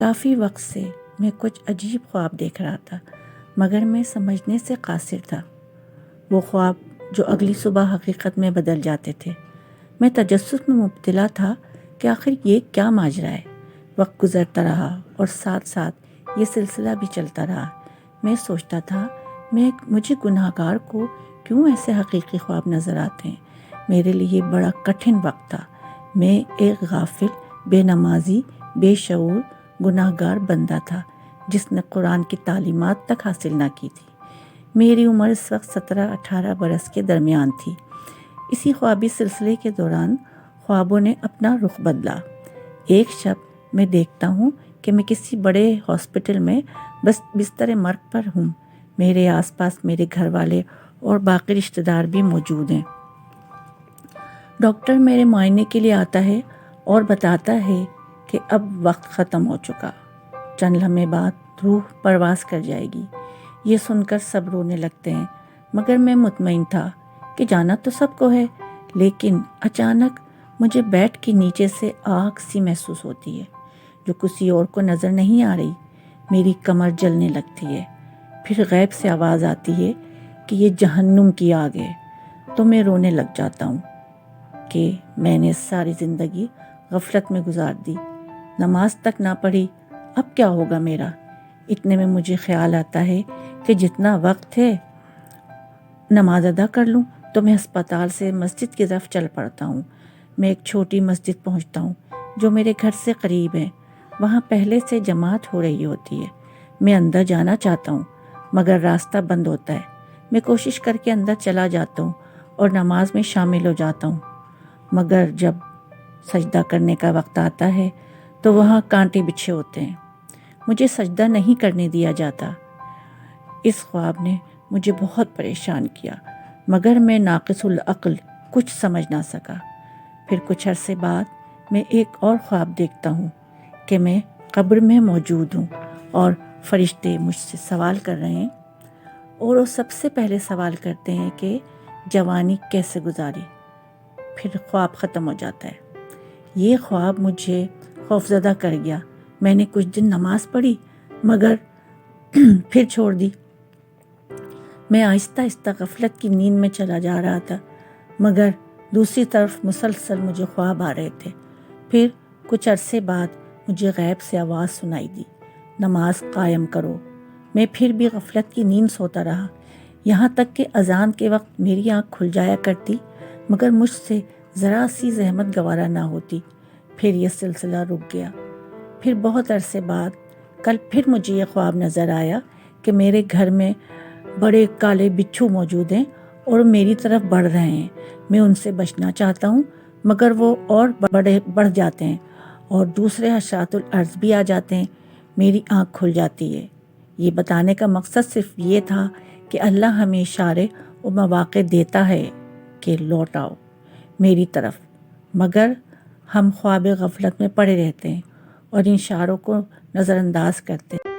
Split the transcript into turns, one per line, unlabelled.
کافی وقت سے میں کچھ عجیب خواب دیکھ رہا تھا، مگر میں سمجھنے سے قاصر تھا۔ وہ خواب جو اگلی صبح حقیقت میں بدل جاتے تھے۔ میں تجسس میں مبتلا تھا کہ آخر یہ کیا ماجرا ہے۔ وقت گزرتا رہا اور ساتھ ساتھ یہ سلسلہ بھی چلتا رہا۔ میں سوچتا تھا مجھے گناہ گار کو کیوں ایسے حقیقی خواب نظر آتے ہیں۔ میرے لیے بڑا کٹھن وقت تھا۔ میں ایک غافل، بے نمازی، بے شعور گناہ گار بندہ تھا جس نے قرآن کی تعلیمات تک حاصل نہ کی تھی۔ میری عمر اس وقت 17-18 برس کے درمیان تھی۔ اسی خوابی سلسلے کے دوران خوابوں نے اپنا رخ بدلا۔ ایک شب میں دیکھتا ہوں کہ میں کسی بڑے ہاسپٹل میں بس بستر مرگ پر ہوں۔ میرے آس پاس میرے گھر والے اور باقی رشتہ دار بھی موجود ہیں۔ ڈاکٹر میرے معائنے کے لیے آتا ہے اور بتاتا ہے کہ اب وقت ختم ہو چکا، چند لمحے بعد روح پرواز کر جائے گی۔ یہ سن کر سب رونے لگتے ہیں، مگر میں مطمئن تھا کہ جانا تو سب کو ہے۔ لیکن اچانک مجھے بیڈ کے نیچے سے آگ سی محسوس ہوتی ہے جو کسی اور کو نظر نہیں آ رہی۔ میری کمر جلنے لگتی ہے۔ پھر غیب سے آواز آتی ہے کہ یہ جہنم کی آگ ہے، تو میں رونے لگ جاتا ہوں کہ میں نے ساری زندگی غفلت میں گزار دی، نماز تک نہ پڑھی، اب کیا ہوگا میرا۔ اتنے میں مجھے خیال آتا ہے کہ جتنا وقت ہے نماز ادا کر لوں، تو میں ہسپتال سے مسجد کی طرف چل پڑتا ہوں۔ میں ایک چھوٹی مسجد پہنچتا ہوں جو میرے گھر سے قریب ہے۔ وہاں پہلے سے جماعت ہو رہی ہوتی ہے۔ میں اندر جانا چاہتا ہوں مگر راستہ بند ہوتا ہے۔ میں کوشش کر کے اندر چلا جاتا ہوں اور نماز میں شامل ہو جاتا ہوں، مگر جب سجدہ کرنے کا وقت آتا ہے تو وہاں کانٹے بچھے ہوتے ہیں۔ مجھے سجدہ نہیں کرنے دیا جاتا۔ اس خواب نے مجھے بہت پریشان کیا، مگر میں ناقص العقل کچھ سمجھ نہ سکا۔ پھر کچھ عرصے بعد میں ایک اور خواب دیکھتا ہوں کہ میں قبر میں موجود ہوں اور فرشتے مجھ سے سوال کر رہے ہیں، اور وہ سب سے پہلے سوال کرتے ہیں کہ جوانی کیسے گزاری۔ پھر خواب ختم ہو جاتا ہے۔ یہ خواب مجھے خوفزدہ کر گیا۔ میں نے کچھ دن نماز پڑھی مگر پھر چھوڑ دی۔ میں آہستہ آہستہ غفلت کی نیند میں چلا جا رہا تھا، مگر دوسری طرف مسلسل مجھے خواب آ رہے تھے۔ پھر کچھ عرصے بعد مجھے غیب سے آواز سنائی دی، نماز قائم کرو۔ میں پھر بھی غفلت کی نیند سوتا رہا، یہاں تک کہ اذان کے وقت میری آنکھ کھل جایا کرتی، مگر مجھ سے ذرا سی زحمت گوارا نہ ہوتی۔ پھر یہ سلسلہ رک گیا۔ پھر بہت عرصے بعد کل پھر مجھے یہ خواب نظر آیا کہ میرے گھر میں بڑے کالے بچھو موجود ہیں اور میری طرف بڑھ رہے ہیں۔ میں ان سے بچنا چاہتا ہوں مگر وہ اور بڑھ جاتے ہیں اور دوسرے حشرات الارض بھی آ جاتے ہیں۔ میری آنکھ کھل جاتی ہے۔ یہ بتانے کا مقصد صرف یہ تھا کہ اللہ ہمیں اشارے و مواقع دیتا ہے کہ لوٹ آؤ میری طرف، مگر ہم خواب غفلت میں پڑے رہتے ہیں اور ان اشاروں کو نظر انداز کرتے ہیں۔